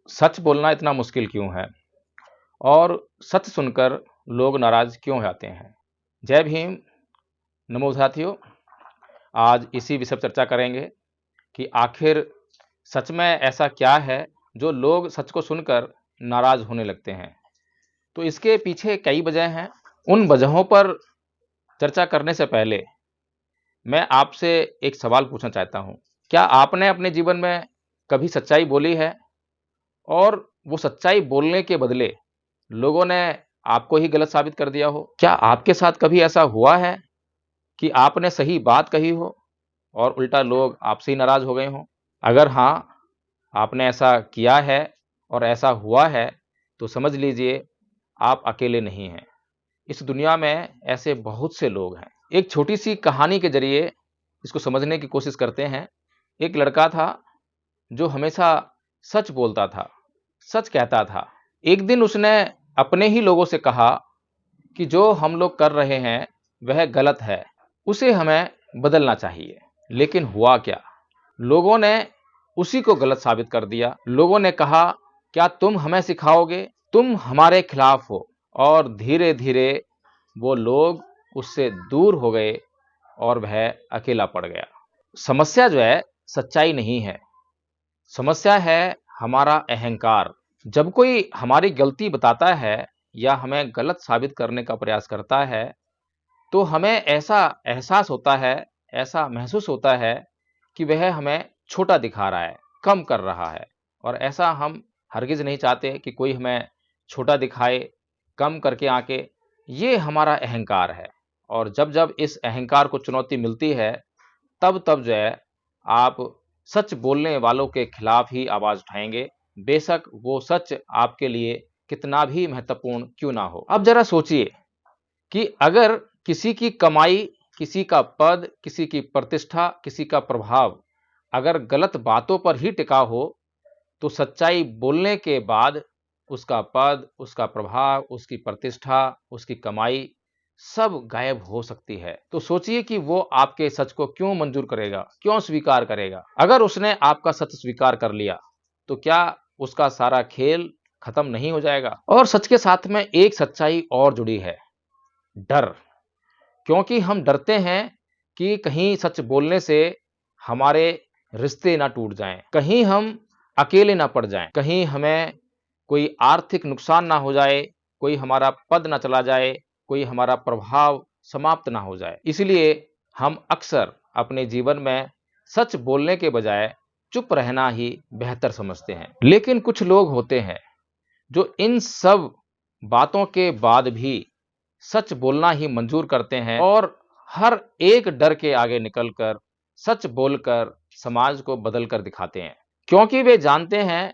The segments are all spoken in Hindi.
सच बोलना इतना मुश्किल क्यों है और सच सुनकर लोग नाराज क्यों हो जाते हैं। जय भीम। नमो साथियों। आज इसी विषय पर चर्चा करेंगे कि आखिर सच में ऐसा क्या है जो लोग सच को सुनकर नाराज होने लगते हैं। तो इसके पीछे कई वजह हैं। उन वजहों पर चर्चा करने से पहले मैं आपसे एक सवाल पूछना चाहता हूं। क्या आपने अपने जीवन में कभी सच्चाई बोली है और वो सच्चाई बोलने के बदले लोगों ने आपको ही गलत साबित कर दिया हो? क्या आपके साथ कभी ऐसा हुआ है कि आपने सही बात कही हो और उल्टा लोग आपसे ही नाराज हो गए हों? अगर हाँ, आपने ऐसा किया है और ऐसा हुआ है, तो समझ लीजिए आप अकेले नहीं हैं। इस दुनिया में ऐसे बहुत से लोग हैं। एक छोटी-सी कहानी के ज़रिए इसको समझने की कोशिश करते हैं। एक लड़का था जो हमेशा सच बोलता था, सच कहता था। एक दिन उसने अपने ही लोगों से कहा कि जो हम लोग कर रहे हैं वह गलत है, उसे हमें बदलना चाहिए। लेकिन हुआ क्या? लोगों ने उसी को गलत साबित कर दिया। लोगों ने कहा, क्या तुम हमें सिखाओगे? तुम हमारे खिलाफ हो। और धीरे-धीरे वो लोग उससे दूर हो गए और वह अकेला पड़ गया। समस्या जो है सच्चाई नहीं है, समस्या है हमारा अहंकार। जब कोई हमारी गलती बताता है या हमें गलत साबित करने का प्रयास करता है, तो हमें ऐसा एहसास होता है, ऐसा महसूस होता है कि वह हमें छोटा दिखा रहा है, कम कर रहा है। और ऐसा हम हरगिज़ नहीं चाहते कि कोई हमें छोटा दिखाए, कम करके आके। ये हमारा अहंकार है। और जब-जब इस अहंकार को चुनौती मिलती है, तब-तब जो है आप सच बोलने वालों के खिलाफ ही आवाज़ उठाएँगे, बेशक वो सच आपके लिए कितना भी महत्वपूर्ण क्यों ना हो। अब ज़रा सोचिए कि अगर किसी की कमाई, किसी का पद, किसी की प्रतिष्ठा, किसी का प्रभाव अगर गलत बातों पर ही टिका हो, तो सच्चाई बोलने के बाद उसका पद, उसका प्रभाव, उसकी प्रतिष्ठा, उसकी कमाई सब गायब हो सकती है। तो सोचिए कि वो आपके सच को क्यों मंजूर करेगा, क्यों स्वीकार करेगा? अगर उसने आपका सच स्वीकार कर लिया, तो क्या उसका सारा खेल खत्म नहीं हो जाएगा? और सच के साथ में एक सच्चाई और जुड़ी है, डर। क्योंकि हम डरते हैं कि कहीं सच बोलने से हमारे रिश्ते ना टूट जाएं, कहीं हम अकेले ना पड़ जाएं, कहीं हमें कोई आर्थिक नुकसान ना हो जाए, कोई हमारा पद ना चला जाए, कोई हमारा प्रभाव समाप्त ना हो जाए। इसलिए हम अक्सर अपने जीवन में सच बोलने के बजाय चुप रहना ही बेहतर समझते हैं। लेकिन कुछ लोग होते हैं जो इन सब बातों के बाद भी सच बोलना ही मंजूर करते हैं और हर एक डर के आगे निकलकर सच बोलकर समाज को बदल कर दिखाते हैं। क्योंकि वे जानते हैं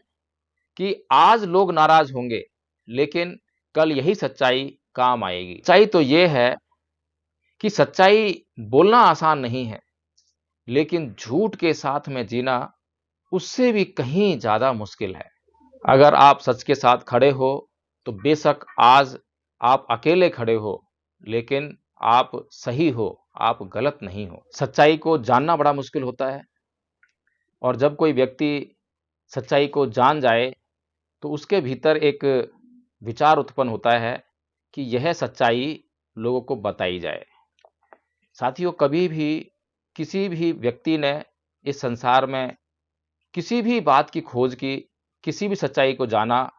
कि आज लोग नाराज होंगे, लेकिन कल यही सच्चाई काम आएगी। सच्चाई तो यह है कि सच्चाई बोलना आसान नहीं है, लेकिन झूठ के साथ में जीना उससे भी कहीं ज्यादा मुश्किल है। अगर आप सच के साथ खड़े हो, तो बेशक आज आप अकेले खड़े हो, लेकिन आप सही हो, आप गलत नहीं हो। सच्चाई को जानना बड़ा मुश्किल होता है और जब कोई व्यक्ति सच्चाई को जान जाए, तो उसके भीतर एक विचार उत्पन्न होता है कि यह सच्चाई लोगों को बताई जाए। साथियों, कभी भी किसी भी व्यक्ति ने इस संसार में किसी भी बात की खोज की, किसी भी सच्चाई को जाना,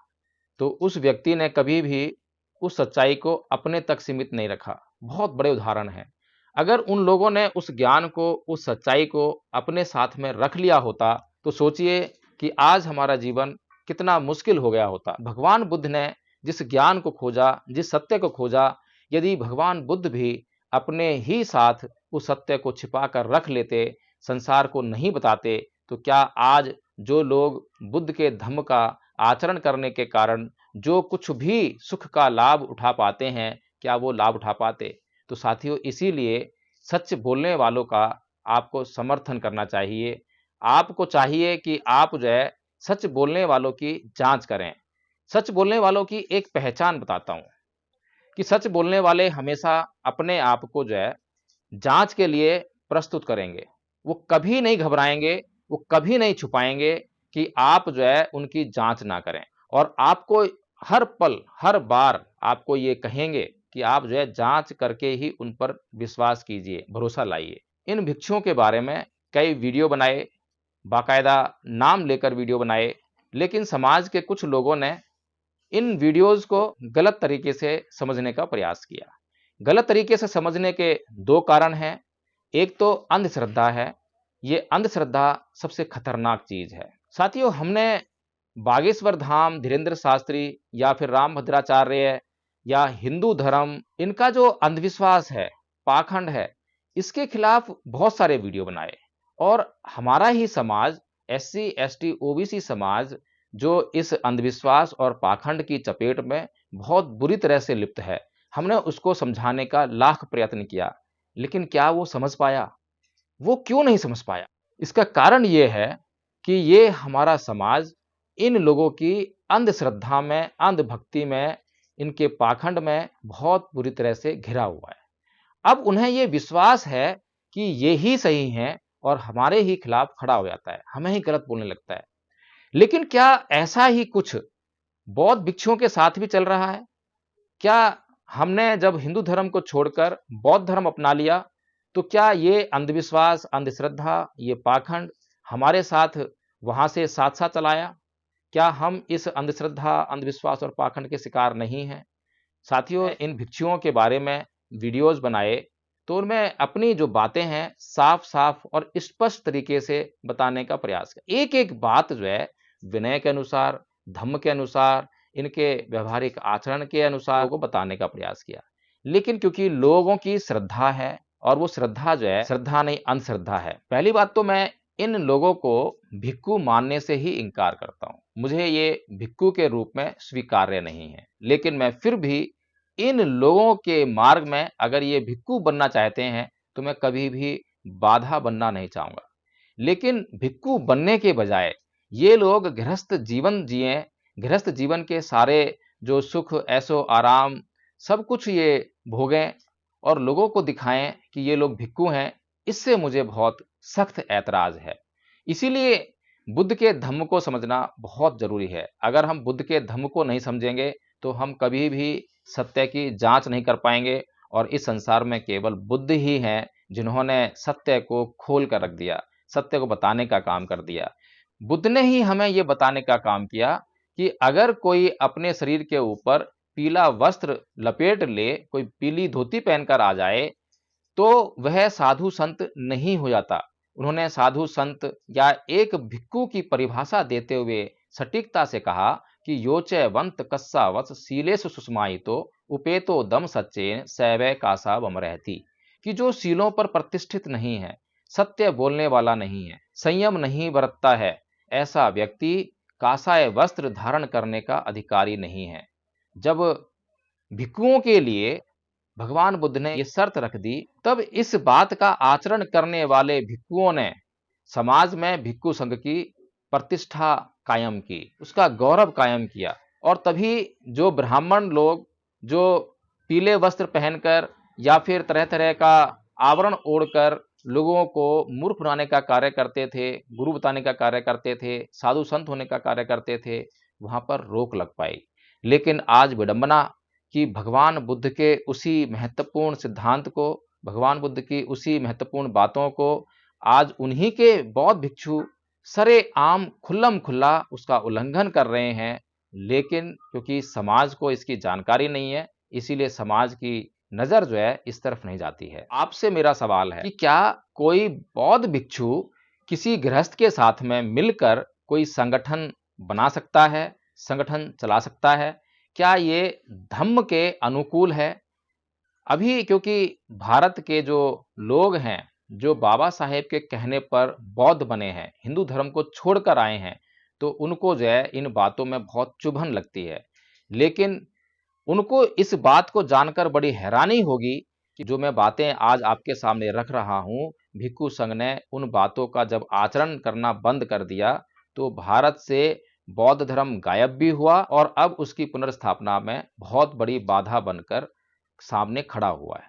तो उस व्यक्ति ने कभी भी उस सच्चाई को अपने तक सीमित नहीं रखा। बहुत बड़े उदाहरण हैं। अगर उन लोगों ने उस ज्ञान को, उस सच्चाई को अपने साथ में रख लिया होता, तो सोचिए कि आज हमारा जीवन कितना मुश्किल हो गया होता। भगवान बुद्ध ने जिस ज्ञान को खोजा, जिस सत्य को खोजा, यदि भगवान बुद्ध भी अपने ही साथ उस सत्य को छिपा कर रख लेते, संसार को नहीं बताते, तो क्या आज जो लोग बुद्ध के धम्म का आचरण करने के कारण जो कुछ भी सुख का लाभ उठा पाते हैं, क्या वो लाभ उठा पाते? तो साथियों, इसीलिए सच बोलने वालों का आपको समर्थन करना चाहिए। आपको चाहिए कि आप जो है सच बोलने वालों की जांच करें। सच बोलने वालों की एक पहचान बताता हूं कि सच बोलने वाले हमेशा अपने आप को जो है जांच के लिए प्रस्तुत करेंगे। वो कभी नहीं घबराएंगे, वो कभी नहीं छुपाएंगे कि आप जो है उनकी जांच ना करें, और आपको हर पल हर बार आपको ये कहेंगे कि आप जो है जांच करके ही उन पर विश्वास कीजिए, भरोसा लाइए। इन भिक्षुओं के बारे में कई वीडियो बनाए, बाकायदा नाम लेकर वीडियो बनाए, लेकिन समाज के कुछ लोगों ने इन वीडियोस को गलत तरीके से समझने का प्रयास किया। गलत तरीके से समझने के दो कारण हैं। एक तो अंधश्रद्धा है। ये अंधश्रद्धा सबसे खतरनाक चीज है। साथियों, हमने बागेश्वर धाम, धीरेन्द्र शास्त्री या फिर रामभद्राचार्य या हिंदू धर्म, इनका जो अंधविश्वास है, पाखंड है, इसके खिलाफ बहुत सारे वीडियो बनाए। और हमारा ही समाज, एससी, एसटी, ओबीसी समाज, जो इस अंधविश्वास और पाखंड की चपेट में बहुत बुरी तरह से लिप्त है, हमने उसको समझाने का लाख प्रयत्न किया, लेकिन क्या वो समझ पाया? वो क्यों नहीं समझ पाया? इसका कारण ये है कि ये हमारा समाज इन लोगों की अंधश्रद्धा में, अंधभक्ति में, इनके पाखंड में बहुत बुरी तरह से घिरा हुआ है। अब उन्हें ये विश्वास है कि ये ही सही हैं और हमारे ही खिलाफ खड़ा हो जाता है, हमें ही गलत बोलने लगता है। लेकिन क्या ऐसा ही कुछ बौद्ध भिक्षुओं के साथ भी चल रहा है? क्या हमने जब हिंदू धर्म को छोड़कर बौद्ध धर्म अपना लिया, तो क्या ये अंधविश्वास, अंधश्रद्धा, ये पाखंड हमारे साथ वहां से साथ-साथ चलाया? क्या हम इस अंधश्रद्धा, अंधविश्वास और पाखंड के शिकार नहीं हैं? साथियों, इन भिक्षुओं के बारे में वीडियोस बनाए तो उनमें अपनी जो बातें हैं साफ-साफ और स्पष्ट तरीके से बताने का प्रयास किया। एक-एक बात जो है विनय के अनुसार, धम्म के अनुसार, इनके व्यवहारिक आचरण के अनुसार को बताने का प्रयास किया। लेकिन क्योंकि लोगों की श्रद्धा है, और वो श्रद्धा जो है श्रद्धा नहीं अंधश्रद्धा है। पहली बात तो मैं इन लोगों को भिक्खु मानने से ही इनकार करता हूं। मुझे ये भिक्खु के रूप में स्वीकार्य नहीं है। लेकिन मैं फिर भी इन लोगों के मार्ग में अगर ये भिक्खु बनना चाहते हैं तो मैं कभी भी बाधा बनना नहीं चाहूंगा। लेकिन भिक्खु बनने के बजाय ये लोग गृहस्थ जीवन जिए, गृहस्थ जीवन के सारे जो सुख, ऐशो आराम, सब कुछ ये भोगें और लोगों को दिखाएं कि ये लोग भिक्खु हैं, इससे मुझे बहुत सख्त ऐतराज है। इसीलिए बुद्ध के धम्म को समझना बहुत जरूरी है। अगर हम बुद्ध के धम्म को नहीं समझेंगे तो हम कभी भी सत्य की जांच नहीं कर पाएंगे, और इस संसार में केवल बुद्ध ही हैं जिन्होंने सत्य को खोल कर रख दिया, सत्य को बताने का काम कर दिया। बुद्ध ने ही हमें यह बताने का काम किया कि अगर कोई अपने शरीर के ऊपर पीला वस्त्र लपेट ले, कोई पीली धोती पहनकर आ जाए, तो वह साधु संत नहीं हो जाता। उन्होंने साधु संत या एक भिक्खु की परिभाषा देते हुए सटीकता से कहा कि योचे वंत कस्सा वस सीलेसु सुषमायितो उपेतो दम सच्चेन सैवै कासा बम रहती, कि जो सीलों पर प्रतिष्ठित नहीं है, सत्य बोलने वाला नहीं है, संयम नहीं बरतता है, ऐसा व्यक्ति कासाय वस्त्र धारण करने का अधिकारी नहीं है। जब भिक्खुओं के लिए भगवान बुद्ध ने यह शर्त रख दी, तब इस बात का आचरण करने वाले भिक्खुओं ने समाज में भिक्खु संघ की प्रतिष्ठा कायम की, उसका गौरव कायम किया। और तभी जो ब्राह्मण लोग जो पीले वस्त्र पहनकर या फिर तरह तरह का आवरण ओढ़कर लोगों को मूर्ख बनाने का कार्य करते थे, गुरु बताने का कार्य करते थे, साधु संत होने का कार्य करते थे, वहां पर रोक लग पाई। लेकिन आज विडंबना कि भगवान बुद्ध के उसी महत्वपूर्ण सिद्धांत को, भगवान बुद्ध की उसी महत्वपूर्ण बातों को आज उन्हीं के बौद्ध भिक्षु सरेआम खुल्लम खुल्ला उसका उल्लंघन कर रहे हैं। लेकिन क्योंकि समाज को इसकी जानकारी नहीं है, इसीलिए समाज की नजर जो है इस तरफ नहीं जाती है। आपसे मेरा सवाल है कि क्या कोई बौद्ध भिक्षु किसी गृहस्थ के साथ में मिलकर कोई संगठन बना सकता है, संगठन चला सकता है? क्या ये धम्म के अनुकूल है? अभी क्योंकि भारत के जो लोग हैं, जो बाबा साहेब के कहने पर बौद्ध बने हैं, हिंदू धर्म को छोड़कर आए हैं, तो उनको जो है इन बातों में बहुत चुभन लगती है। लेकिन उनको इस बात को जानकर बड़ी हैरानी होगी कि जो मैं बातें आज आपके सामने रख रहा हूं, भिक्खु संघ ने उन बातों का जब आचरण करना बंद कर दिया तो भारत से बौद्ध धर्म गायब भी हुआ और अब उसकी पुनर्स्थापना में बहुत बड़ी बाधा बनकर सामने खड़ा हुआ है।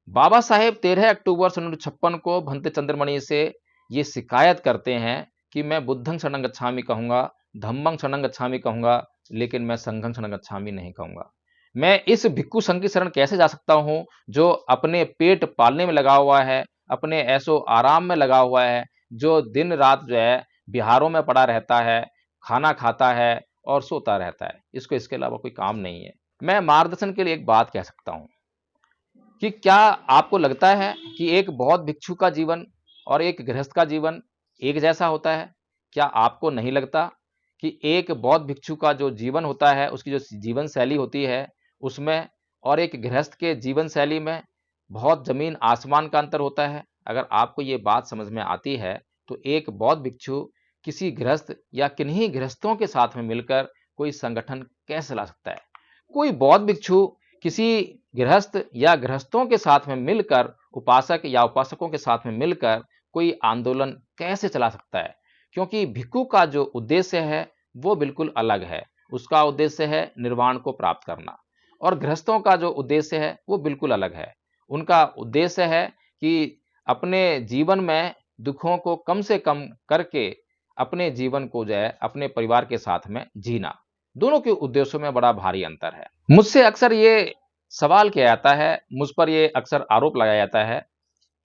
बाबा साहेब 13 अक्टूबर 1956 को भंते चंद्रमणि से ये शिकायत करते हैं कि मैं बुद्धं शरणं गच्छामि कहूँगा, धम्मं शरणं गच्छामि कहूँगा, लेकिन मैं संघं शरणं गच्छामि नहीं कहूँगा। मैं इस भिक्षु संघ की शरण कैसे जा सकता हूँ, जो अपने पेट पालने में लगा हुआ है, अपने ऐशो आराम में लगा हुआ है, जो दिन-रात जो है बिहारों में पड़ा रहता है, खाना खाता है और सोता रहता है। इसको इसके अलावा कोई काम नहीं है। मैं मार्गदर्शन के लिए एक बात कह सकता हूँ कि क्या आपको लगता है कि एक बौद्ध भिक्षु का जीवन और एक गृहस्थ का जीवन एक जैसा होता है? क्या आपको नहीं लगता कि एक बौद्ध भिक्षु का जो जीवन होता है, उसकी जो जीवन शैली होती है, उसमें और एक गृहस्थ के जीवन शैली में बहुत ज़मीन आसमान का अंतर होता है? अगर आपको ये बात समझ में आती है, तो एक बौद्ध भिक्षु किसी गृहस्थ या किन्हीं गृहस्थों के साथ में मिलकर कोई संगठन कैसे चला सकता है? कोई बौद्ध भिक्षु किसी गृहस्थ या गृहस्थों के साथ में मिलकर, उपासक या उपासकों के साथ में मिलकर कोई आंदोलन कैसे चला सकता है? क्योंकि भिक्षु का जो उद्देश्य है, वो बिल्कुल अलग है। उसका उद्देश्य है निर्वाण को प्राप्त करना और गृहस्थों का जो उद्देश्य है, वो बिल्कुल अलग है। उनका उद्देश्य है कि अपने जीवन में दुखों को कम से कम करके अपने जीवन को जो है अपने परिवार के साथ में जीना। दोनों के उद्देश्यों में बड़ा भारी अंतर है। मुझसे अक्सर ये सवाल किया जाता है, मुझ पर ये अक्सर आरोप लगाया जाता है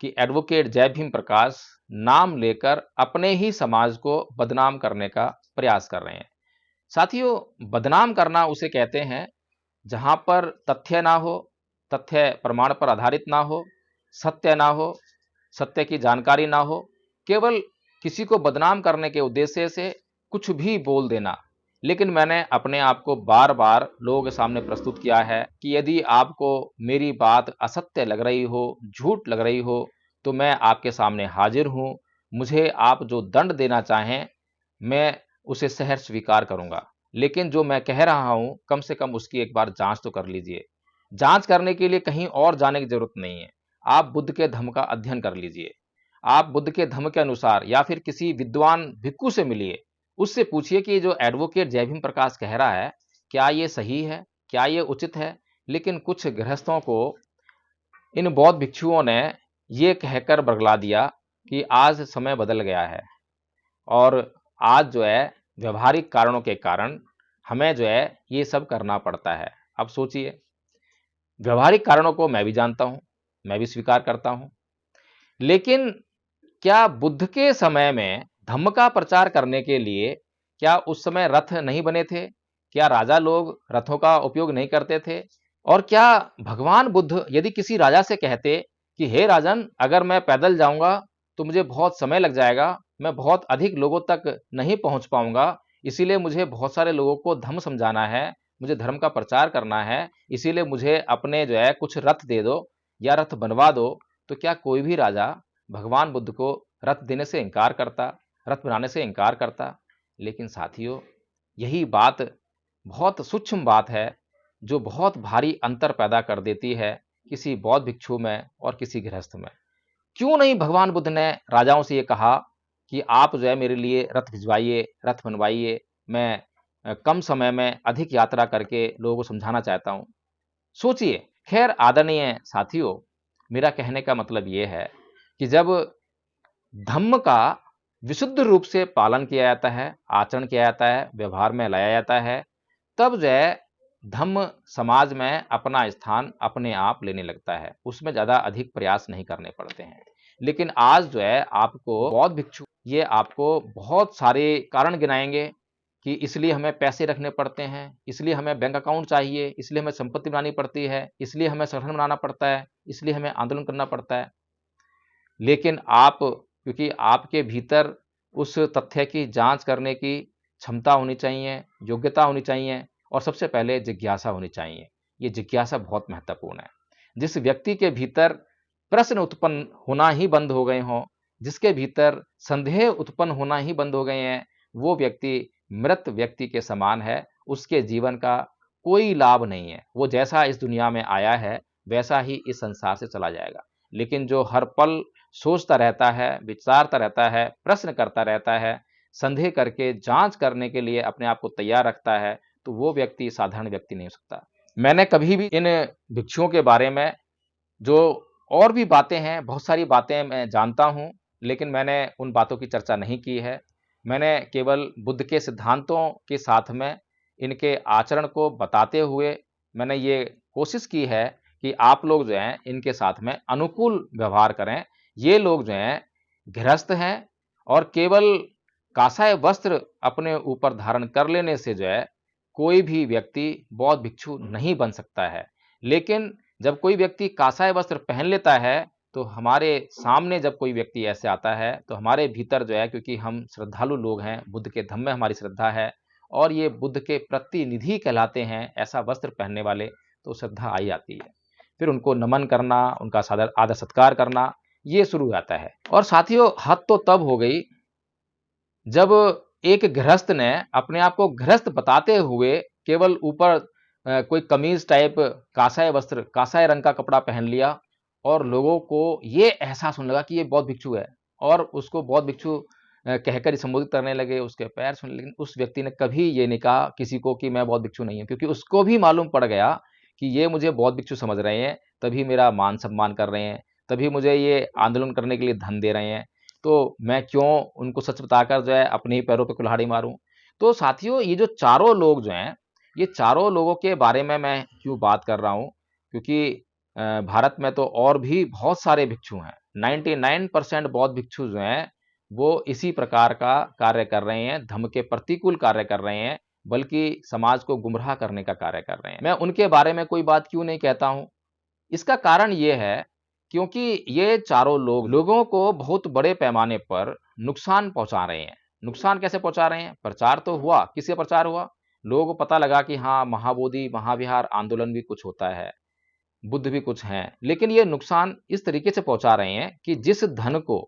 कि एडवोकेट जय भीम प्रकाश नाम लेकर अपने ही समाज को बदनाम करने का प्रयास कर रहे हैं। साथियों, बदनाम करना उसे कहते हैं जहां पर तथ्य ना हो, तथ्य प्रमाण पर आधारित ना हो, सत्य ना हो, सत्य की जानकारी ना हो, केवल किसी को बदनाम करने के उद्देश्य से कुछ भी बोल देना। लेकिन मैंने अपने आप को बार-बार लोगों के सामने प्रस्तुत किया है कि यदि आपको मेरी बात असत्य लग रही हो, झूठ लग रही हो, तो मैं आपके सामने हाजिर हूं। मुझे आप जो दंड देना चाहें, मैं उसे सहर्ष स्वीकार करूंगा। लेकिन जो मैं कह रहा हूं, कम से कम उसकी एक बार जांच तो कर लीजिए। जांच करने के लिए कहीं और जाने की जरूरत नहीं है। आप बुद्ध के धम्म का अध्ययन कर लीजिए। आप बुद्ध के धम्म के अनुसार या फिर किसी विद्वान भिक्षु से मिलिए। उससे पूछिए कि जो एडवोकेट जय भीम प्रकाश कह रहा है, क्या ये सही है? क्या ये उचित है? लेकिन कुछ गृहस्थों को इन बौद्ध भिक्षुओं ने ये कहकर बरगला दिया कि आज समय बदल गया है और आज जो है व्यवहारिक कारणों के कारण हमें जो है ये सब करना पड़ता है। अब सोचिए, व्यवहारिक कारणों को मैं भी जानता हूं, मैं भी स्वीकार करता हूं, लेकिन क्या बुद्ध के समय में धम्म का प्रचार करने के लिए क्या उस समय रथ नहीं बने थे? क्या राजा लोग रथों का उपयोग नहीं करते थे? और क्या भगवान बुद्ध यदि किसी राजा से कहते कि हे राजन, अगर मैं पैदल जाऊंगा तो मुझे बहुत समय लग जाएगा, मैं बहुत अधिक लोगों तक नहीं पहुंच पाऊंगा, इसीलिए मुझे बहुत सारे लोगों को धम्म समझाना है, मुझे धर्म का प्रचार करना है, इसीलिए मुझे अपने जो है कुछ रथ दे दो या रथ बनवा दो, तो क्या कोई भी राजा भगवान बुद्ध को रथ देने से इनकार करता, रथ बनाने से इनकार करता? लेकिन साथियों, यही बात बहुत सूक्ष्म बात है, जो बहुत भारी अंतर पैदा कर देती है किसी बौद्ध भिक्षु में और किसी गृहस्थ में। क्यों नहीं भगवान बुद्ध ने राजाओं से ये कहा कि आप जो है मेरे लिए रथ भिजवाइए, रथ बनवाइए, मैं कम समय में अधिक यात्रा करके लोगों को समझाना चाहता हूं। सोचिए। खैर आदरणीय साथियों, मेरा कहने का मतलब ये है कि जब धम्म का विशुद्ध रूप से पालन किया जाता है, आचरण किया जाता है, व्यवहार में लाया जाता है, तब जो है धम्म समाज में अपना स्थान अपने आप लेने लगता है। उसमें ज़्यादा अधिक प्रयास नहीं करने पड़ते हैं। लेकिन आज जो है आपको बौद्ध भिक्षु ये आपको बहुत सारे कारण गिनाएंगे कि इसलिए हमें पैसे रखने पड़ते हैं, इसलिए हमें बैंक अकाउंट चाहिए, इसलिए हमें संपत्ति बनानी पड़ती है, इसलिए हमें संगठन बनाना पड़ता है, इसलिए हमें आंदोलन करना पड़ता है। लेकिन आप, क्योंकि आपके भीतर उस तथ्य की जांच करने की क्षमता होनी चाहिए, योग्यता होनी चाहिए और सबसे पहले जिज्ञासा होनी चाहिए। ये जिज्ञासा बहुत महत्वपूर्ण है। जिस व्यक्ति के भीतर प्रश्न उत्पन्न होना ही बंद हो गए हों, जिसके भीतर संदेह उत्पन्न होना ही बंद हो गए हैं, वो व्यक्ति मृत व्यक्ति के समान है। उसके जीवन का कोई लाभ नहीं है। वो जैसा इस दुनिया में आया है, वैसा ही इस संसार से चला जाएगा। लेकिन जो हर पल सोचता रहता है, विचारता रहता है, प्रश्न करता रहता है, संदेह करके जांच करने के लिए अपने आप को तैयार रखता है, तो वो व्यक्ति साधारण व्यक्ति नहीं हो सकता। मैंने कभी भी इन भिक्षुओं के बारे में जो और भी बातें हैं, बहुत सारी बातें मैं जानता हूं, लेकिन मैंने उन बातों की चर्चा नहीं की है। मैंने केवल बुद्ध के सिद्धांतों के साथ में इनके आचरण को बताते हुए मैंने ये कोशिश की है कि आप लोग जो हैं इनके साथ में अनुकूल व्यवहार करें। ये लोग जो हैं गृहस्थ हैं और केवल काषाय वस्त्र अपने ऊपर धारण कर लेने से जो है कोई भी व्यक्ति बौद्ध भिक्षु नहीं बन सकता है। लेकिन जब कोई व्यक्ति काषाय वस्त्र पहन लेता है तो हमारे सामने जब कोई व्यक्ति ऐसे आता है तो हमारे भीतर जो है, क्योंकि हम श्रद्धालु लोग हैं, बुद्ध के धम्म में हमारी श्रद्धा है और ये बुद्ध के प्रतिनिधि कहलाते हैं ऐसा वस्त्र पहनने वाले, तो श्रद्धा आई आती है। फिर उनको नमन करना, उनका आदर सत्कार करना, ये शुरू हो जाता है। और साथियों, हद तो तब हो गई जब एक गृहस्थ ने अपने आप को गृहस्थ बताते हुए केवल ऊपर कोई कमीज टाइप काषाय वस्त्र, काषाय रंग का कपड़ा पहन लिया और लोगों को ये एहसास होने लगा कि ये बौद्ध भिक्षु है और उसको बौद्ध भिक्षु कहकर संबोधित करने लगे, उसके पैर छूने। लेकिन उस व्यक्ति ने कभी ये नहीं कहा किसी को कि मैं बौद्ध भिक्षु नहीं हूं, क्योंकि उसको भी मालूम पड़ गया कि ये मुझे बौद्ध भिक्षु समझ रहे हैं, तभी मेरा मान सम्मान कर रहे हैं, तभी मुझे ये आंदोलन करने के लिए धन दे रहे हैं, तो मैं क्यों उनको सच बताकर जो है अपने ही पैरों पे कुल्हाड़ी मारूं। तो साथियों, ये जो चारों लोग जो हैं, ये चारों लोगों के बारे में मैं क्यों बात कर रहा हूं, क्योंकि भारत में तो और भी बहुत सारे भिक्षु हैं। 99% बौद्ध भिक्षु जो हैं वो इसी प्रकार का कार्य कर रहे हैं, धम्म के प्रतिकूल कार्य कर रहे हैं, बल्कि समाज को गुमराह करने का कार्य कर रहे हैं। मैं उनके बारे में कोई बात क्यों नहीं कहता हूं, इसका कारण ये है क्योंकि ये चारों लोग लोगों को बहुत बड़े पैमाने पर नुकसान पहुंचा रहे हैं। नुकसान कैसे पहुंचा रहे हैं? प्रचार तो हुआ, किससे प्रचार हुआ? लोगों को पता लगा कि हाँ, महाबोधि महाविहार आंदोलन भी कुछ होता है, बुद्ध भी कुछ हैं, लेकिन ये नुकसान इस तरीके से पहुंचा रहे हैं कि जिस धन को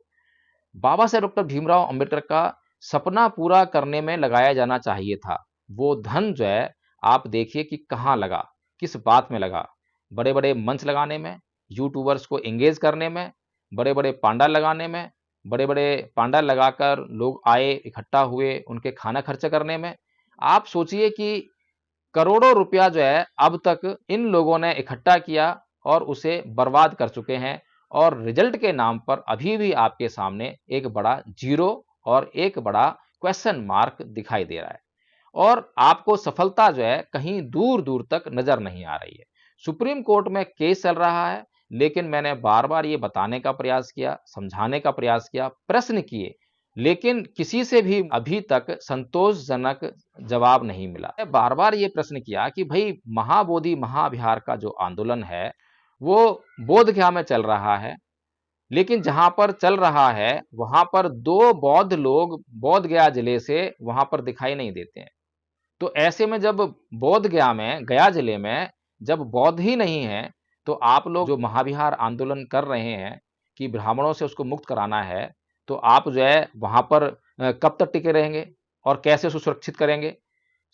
बाबा साहेब डॉक्टर भीमराव अंबेडकर का सपना पूरा करने में लगाया जाना चाहिए था, वो धन जो है आप देखिए कि कहां लगा, किस बात में लगा। बड़े बड़े मंच लगाने में, यूट्यूबर्स को एंगेज करने में, बड़े बड़े पांडाल लगाने में, बड़े बड़े पांडाल लगाकर लोग आए, इकट्ठा हुए, उनके खाना खर्च करने में। आप सोचिए कि करोड़ों रुपया जो है अब तक इन लोगों ने इकट्ठा किया और उसे बर्बाद कर चुके हैं, और रिजल्ट के नाम पर अभी भी आपके सामने एक बड़ा जीरो और एक बड़ा क्वेश्चन मार्क दिखाई दे रहा है, और आपको सफलता जो है कहीं दूर दूर तक नजर नहीं आ रही है। सुप्रीम कोर्ट में केस चल रहा है, लेकिन मैंने बार बार ये बताने का प्रयास किया, समझाने का प्रयास किया, प्रश्न किए, लेकिन किसी से भी अभी तक संतोषजनक जवाब नहीं मिला। मैं बार बार ये प्रश्न किया कि भाई, महाबोधि महाविहार का जो आंदोलन है वो बोधगया में चल रहा है, लेकिन जहां पर चल रहा है वहां पर 2 बौद्ध लोग बोधगया जिले से वहां पर दिखाई नहीं देते हैं। तो ऐसे में जब बोधगया में, गया जिले में जब बौद्ध ही नहीं है, तो आप लोग जो महाविहार आंदोलन कर रहे हैं कि ब्राह्मणों से उसको मुक्त कराना है, तो आप जो है वहां पर कब तक टिके रहेंगे और कैसे उसको सुरक्षित करेंगे?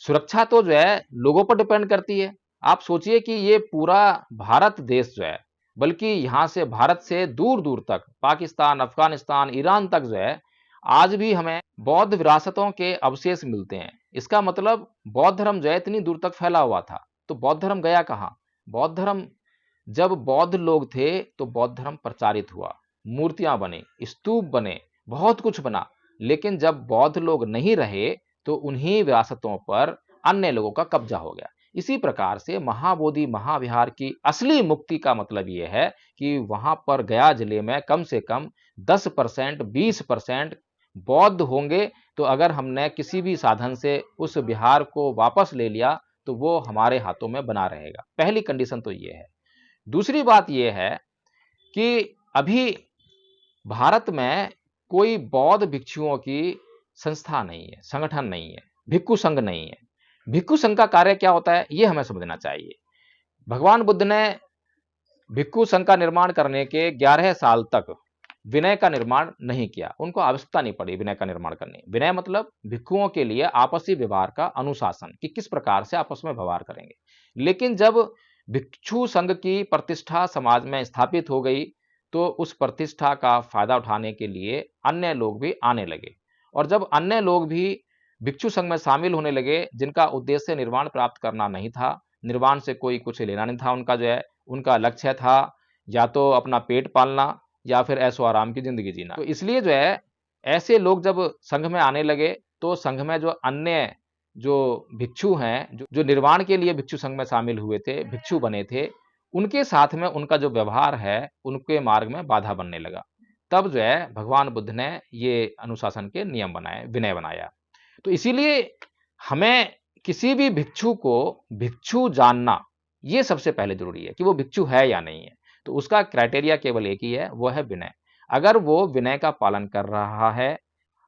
सुरक्षा तो जो है लोगों पर डिपेंड करती है। आप सोचिए कि ये पूरा भारत देश जो है, बल्कि यहां से भारत से दूर दूर तक पाकिस्तान, अफगानिस्तान, ईरान तक जो है आज भी हमें बौद्ध विरासतों के अवशेष मिलते हैं। इसका मतलब बौद्ध धर्म जो है इतनी दूर तक फैला हुआ था, तो बौद्ध धर्म गया कहां? बौद्ध धर्म, जब बौद्ध लोग थे तो बौद्ध धर्म प्रचारित हुआ, मूर्तियां बने, स्तूप बने, बहुत कुछ बना, लेकिन जब बौद्ध लोग नहीं रहे तो उन्हीं विरासतों पर अन्य लोगों का कब्जा हो गया। इसी प्रकार से महाबोधि महाविहार की असली मुक्ति का मतलब यह है कि वहां पर गया जिले में कम से कम 10% 20% बौद्ध होंगे, तो अगर हमने किसी भी साधन से उस विहार को वापस ले लिया तो वो हमारे हाथों में बना रहेगा। पहली कंडीशन तो ये है। दूसरी बात यह है कि अभी भारत में कोई बौद्ध भिक्षुओं की संस्था नहीं है, संगठन नहीं है, भिक्षु संघ नहीं है। भिक्षु संघ का कार्य क्या होता है, यह हमें समझना चाहिए। भगवान बुद्ध ने भिक्षु संघ का निर्माण करने के 11 साल तक विनय का निर्माण नहीं किया, उनको आवश्यकता नहीं पड़ी विनय का निर्माण करने। विनय मतलब भिक्षुओं के लिए आपसी व्यवहार का अनुशासन, कि किस प्रकार से आपस में व्यवहार करेंगे। लेकिन जब भिक्षु संघ की प्रतिष्ठा समाज में स्थापित हो गई, तो उस प्रतिष्ठा का फायदा उठाने के लिए अन्य लोग भी आने लगे, और जब अन्य लोग भी भिक्षु संघ में शामिल होने लगे, जिनका उद्देश्य निर्वाण प्राप्त करना नहीं था, निर्वाण से कोई कुछ लेना नहीं था, उनका जो है उनका लक्ष्य था या तो अपना पेट पालना या फिर ऐशो आराम की जिंदगी जीना। तो इसलिए जो है ऐसे लोग जब संघ में आने लगे तो संघ में जो अन्य जो भिक्षु हैं, जो निर्वाण के लिए भिक्षु संघ में शामिल हुए थे, भिक्षु बने थे, उनके साथ में उनका जो व्यवहार है, उनके मार्ग में बाधा बनने लगा। तब जो है भगवान बुद्ध ने ये अनुशासन के नियम बनाए, विनय बनाया। तो इसीलिए हमें किसी भी भिक्षु को भिक्षु जानना, ये सबसे पहले जरूरी है कि वो भिक्षु है या नहीं है। तो उसका क्राइटेरिया केवल एक ही है, वो है विनय। अगर वो विनय का पालन कर रहा है,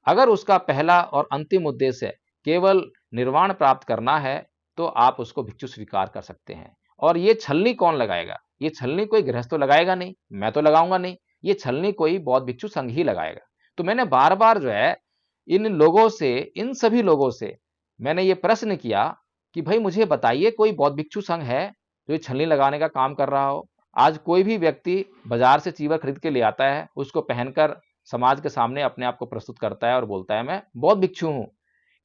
अगर उसका पहला और अंतिम उद्देश्य केवल निर्वाण प्राप्त करना है, तो आप उसको भिक्षु स्वीकार कर सकते हैं। और ये छलनी कौन लगाएगा? ये छलनी कोई गृहस्थ तो लगाएगा नहीं, मैं तो लगाऊंगा नहीं, ये छलनी कोई बौद्ध भिक्षु संघ ही लगाएगा। तो मैंने बार बार जो है इन लोगों से, इन सभी लोगों से मैंने ये प्रश्न किया कि भाई मुझे बताइए कोई बौद्ध भिक्षु संघ है जो ये छलनी लगाने का काम कर रहा हो। आज कोई भी व्यक्ति बाजार से चीवर खरीद के ले आता है, उसको पहनकर समाज के सामने अपने आप को प्रस्तुत करता है और बोलता है मैं बौद्ध भिक्षु हूं।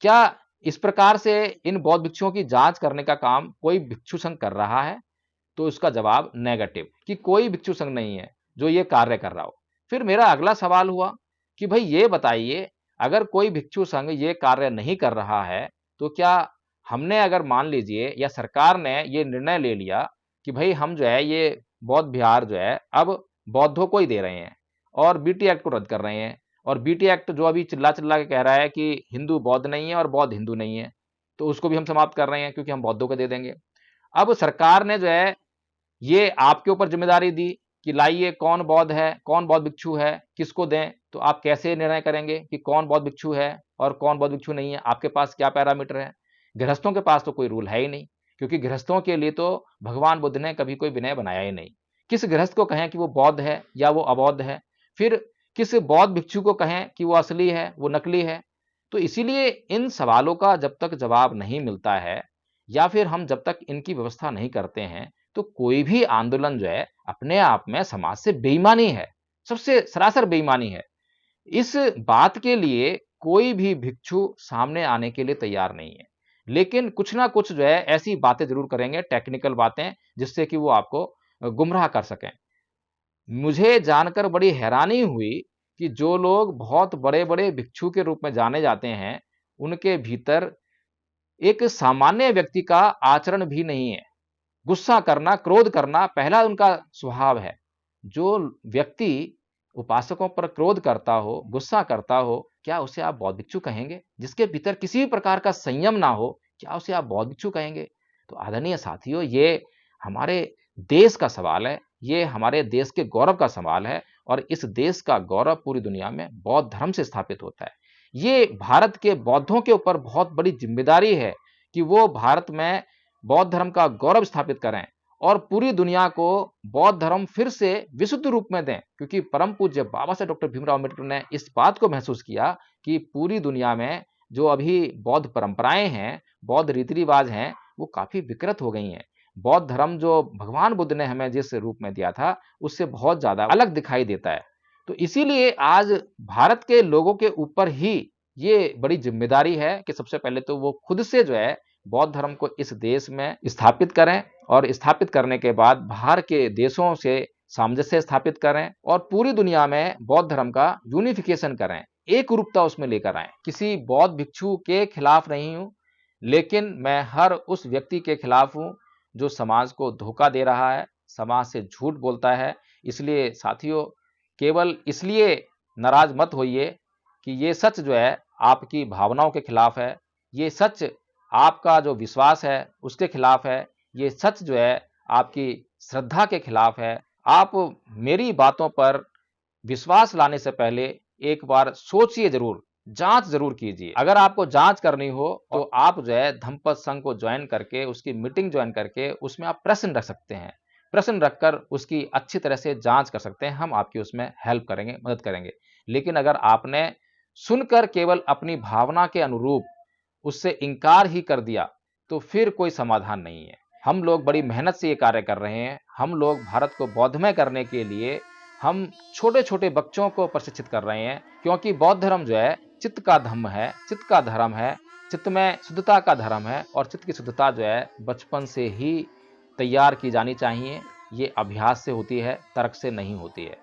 क्या इस प्रकार से इन बौद्ध भिक्षुओं की जांच करने का काम कोई भिक्षु संघ कर रहा है? तो इसका जवाब नेगेटिव, कि कोई भिक्षु संघ नहीं है जो ये कार्य कर रहा हो। फिर मेरा अगला सवाल हुआ कि भाई ये बताइए, अगर कोई भिक्षु संघ ये कार्य नहीं कर रहा है, तो क्या हमने, अगर मान लीजिए या सरकार ने ये निर्णय ले लिया कि भाई हम जो है ये बौद्ध विहार जो है अब बौद्धों को ही दे रहे हैं और बीटी एक्ट को रद्द कर रहे हैं, और बीटी एक्ट जो अभी चिल्ला चिल्ला के कह रहा है कि हिंदू बौद्ध नहीं है और बौद्ध हिंदू नहीं है, तो उसको भी हम समाप्त कर रहे हैं क्योंकि हम बौद्धों को दे देंगे। अब सरकार ने जो है ये आपके ऊपर जिम्मेदारी दी कि लाइए कौन बौद्ध है, कौन बौद्ध भिक्षु है, किसको दें। तो आप कैसे निर्णय करेंगे कि कौन बौद्ध भिक्षु है और कौन बौद्ध भिक्षु नहीं है? आपके पास क्या पैरामीटर है? गृहस्थों के पास तो कोई रूल है ही नहीं, क्योंकि गृहस्थों के लिए तो भगवान बुद्ध ने कभी कोई विनय बनाया ही नहीं। किस गृहस्थ को कहें कि वो बौद्ध है या वो अबौद्ध है? फिर किस बौद्ध भिक्षु को कहें कि वो असली है, वो नकली है? तो इसीलिए इन सवालों का जब तक जवाब नहीं मिलता है, या फिर हम जब तक इनकी व्यवस्था नहीं करते हैं, तो कोई भी आंदोलन जो है अपने आप में समाज से बेईमानी है, सबसे सरासर बेईमानी है। इस बात के लिए कोई भी भिक्षु सामने आने के लिए तैयार नहीं है, लेकिन कुछ ना कुछ जो है ऐसी बातें जरूर करेंगे, टेक्निकल बातें, जिससे कि वो आपको गुमराह कर सकें। मुझे जानकर बड़ी हैरानी हुई कि जो लोग बहुत बड़े-बड़े भिक्षु के रूप में जाने जाते हैं, उनके भीतर एक सामान्य व्यक्ति का आचरण भी नहीं है। गुस्सा करना, क्रोध करना पहला उनका स्वभाव है। जो व्यक्ति उपासकों पर क्रोध करता हो, गुस्सा करता हो, क्या उसे आप बौद्ध भिक्षु कहेंगे? जिसके भीतर किसी भी प्रकार का संयम ना हो, क्या उसे आप बौद्ध भिक्षु कहेंगे? तो आदरणीय साथियों, ये हमारे देश का सवाल है, ये हमारे देश के गौरव का सवाल है, और इस देश का गौरव पूरी दुनिया में बौद्ध धर्म से स्थापित होता है। ये भारत के बौद्धों के ऊपर बहुत बड़ी जिम्मेदारी है कि वो भारत में बौद्ध धर्म का गौरव स्थापित करें और पूरी दुनिया को बौद्ध धर्म फिर से विशुद्ध रूप में दें, क्योंकि परम पूज्य बाबा साहेब डॉक्टर भीमराव अम्बेडकर ने इस बात को महसूस किया कि पूरी दुनिया में जो अभी बौद्ध परंपराएं हैं, बौद्ध रीति रिवाज हैं, वो काफी विकृत हो गई हैं। बौद्ध धर्म जो भगवान बुद्ध ने हमें जिस रूप में दिया था, उससे बहुत ज्यादा अलग दिखाई देता है। तो इसीलिए आज भारत के लोगों के ऊपर ही ये बड़ी जिम्मेदारी है कि सबसे पहले तो वो खुद से जो है बौद्ध धर्म को इस देश में स्थापित करें, और स्थापित करने के बाद बाहर के देशों से सामंजस्य स्थापित करें और पूरी दुनिया में बौद्ध धर्म का यूनिफिकेशन करें, एक रूपता उसमें लेकर आए। किसी बौद्ध भिक्षु के खिलाफ नहीं हूं, लेकिन मैं हर उस व्यक्ति के खिलाफ हूं जो समाज को धोखा दे रहा है, समाज से झूठ बोलता है। इसलिए साथियों, केवल इसलिए नाराज मत होइए कि ये सच जो है आपकी भावनाओं के खिलाफ है, ये सच आपका जो विश्वास है उसके खिलाफ है, ये सच जो है आपकी श्रद्धा के खिलाफ है। आप मेरी बातों पर विश्वास लाने से पहले एक बार सोचिए जरूर, जांच जरूर कीजिए। अगर आपको जांच करनी हो तो आप जो है धम्मपद संघ को ज्वाइन करके, उसकी मीटिंग ज्वाइन करके उसमें आप प्रश्न रख सकते हैं। प्रश्न रखकर उसकी अच्छी तरह से जांच कर सकते हैं, हम आपकी उसमें हेल्प करेंगे, मदद करेंगे। लेकिन अगर आपने सुनकर केवल अपनी भावना के अनुरूप उससे इनकार ही कर दिया, तो फिर कोई समाधान नहीं है। हम लोग बड़ी मेहनत से ये कार्य कर रहे हैं। हम लोग भारत को बौद्धमय करने के लिए हम छोटे छोटे बच्चों को प्रशिक्षित कर रहे हैं, क्योंकि बौद्ध धर्म जो है चित्त का धम्म है, चित्त का धर्म है, चित्त में शुद्धता का धर्म है, और चित्त की शुद्धता जो है बचपन से ही तैयार की जानी चाहिए। ये अभ्यास से होती है, तर्क से नहीं होती है।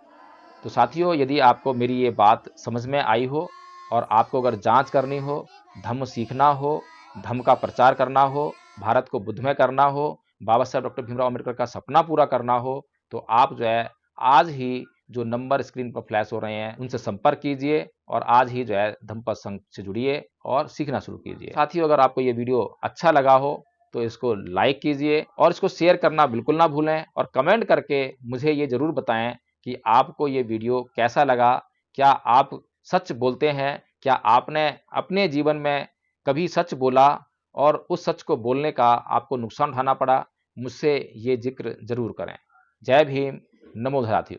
तो साथियों, यदि आपको मेरी ये बात समझ में आई हो और आपको अगर जांच करनी हो, धम्म सीखना हो, धम्म का प्रचार करना हो, भारत को बुद्धमय करना हो, बाबा साहब डॉक्टर भीमराव अम्बेडकर का सपना पूरा करना हो, तो आप जो है आज ही जो नंबर स्क्रीन पर फ्लैश हो रहे हैं उनसे संपर्क कीजिए और आज ही जो है धम्मपद संघ से जुड़िए और सीखना शुरू कीजिए। साथियों, अगर आपको ये वीडियो अच्छा लगा हो तो इसको लाइक कीजिए और इसको शेयर करना बिल्कुल ना भूलें और कमेंट करके मुझे ये जरूर बताएं कि आपको ये वीडियो कैसा लगा। क्या आप सच बोलते हैं? क्या आपने अपने जीवन में कभी सच बोला और उस सच को बोलने का आपको नुकसान उठाना पड़ा? मुझसे ये जिक्र जरूर करें। जय भीम, नमो साथियों।